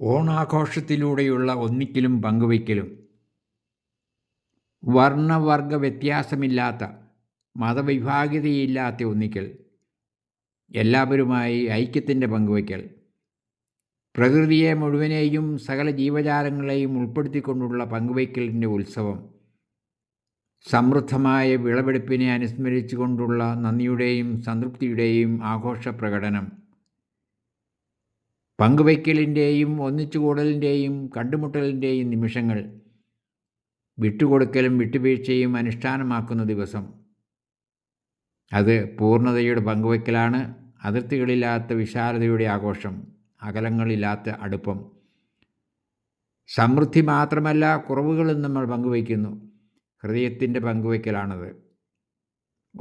ഓണാഘോഷത്തിലൂടെയുള്ള ഒന്നിക്കലും പങ്കുവയ്ക്കലും വർണ്ണവർഗ വ്യത്യാസമില്ലാത്ത മതവിഭാഗിതയില്ലാത്ത ഒന്നിക്കൽ, എല്ലാവരുമായി ഐക്യത്തിൻ്റെ പങ്കുവയ്ക്കൽ, പ്രകൃതിയെ മുഴുവനെയും സകല ജീവജാലങ്ങളെയും ഉൾപ്പെടുത്തിക്കൊണ്ടുള്ള പങ്കുവയ്ക്കലിൻ്റെ ഉത്സവം, സമൃദ്ധമായ വിളവെടുപ്പിനെ അനുസ്മരിച്ചുകൊണ്ടുള്ള നന്ദിയുടെയും സംതൃപ്തിയുടെയും ആഘോഷ പ്രകടനം, പങ്കുവയ്ക്കലിൻ്റെയും ഒന്നിച്ചുകൂടലിൻ്റെയും കണ്ടുമുട്ടലിൻ്റെയും നിമിഷങ്ങൾ, വിട്ടുകൊടുക്കലും വിട്ടുവീഴ്ചയും അനുഷ്ഠാനമാക്കുന്ന ദിവസം. അത് പൂർണ്ണതയുടെ പങ്കുവയ്ക്കലാണ്. അതിർത്തികളില്ലാത്ത വിശാലതയുടെ ആഘോഷം, അകലങ്ങളില്ലാത്ത അടുപ്പം. സമൃദ്ധി മാത്രമല്ല, കുറവുകളും നമ്മൾ പങ്കുവയ്ക്കുന്നു. ഹൃദയത്തിൻ്റെ പങ്കുവയ്ക്കലാണത്.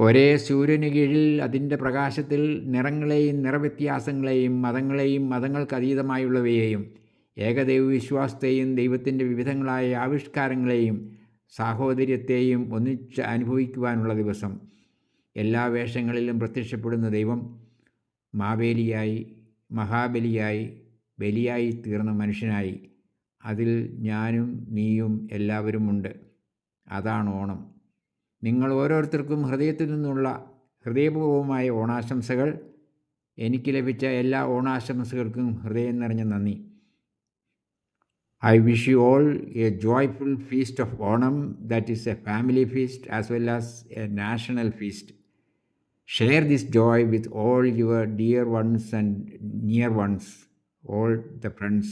ഒരേ സൂര്യന് കീഴിൽ അതിൻ്റെ പ്രകാശത്തിൽ നിറങ്ങളെയും നിറവ്യത്യാസങ്ങളെയും മതങ്ങളെയും മതങ്ങൾക്കതീതമായുള്ളവയെയും ഏകദൈവവിശ്വാസത്തെയും ദൈവത്തിൻ്റെ വിവിധങ്ങളായ ആവിഷ്കാരങ്ങളെയും സാഹോദര്യത്തെയും ഒന്നിച്ച് അനുഭവിക്കുവാനുള്ള ദിവസം. എല്ലാ വേഷങ്ങളിലും പ്രത്യക്ഷപ്പെടുന്ന ദൈവം മാവേലിയായി, മഹാബലിയായി, ബലിയായി തീർന്ന മനുഷ്യനായി. അതിൽ ഞാനും നീയും എല്ലാവരുമുണ്ട്. അതാണ് ഓണം. നിങ്ങൾ ഓരോരുത്തർക്കും ഹൃദയത്തിൽ നിന്നുള്ള ഹൃദയപൂർവമായ ഓണാശംസകൾ. എനിക്ക് ലഭിച്ച എല്ലാ ഓണാശംസകൾക്കും ഹൃദയം നിറഞ്ഞ നന്ദി. I wish you all a joyful feast of Onam, that is a family feast as well as a national feast. Share this joy with all your dear ones and near ones, all the friends.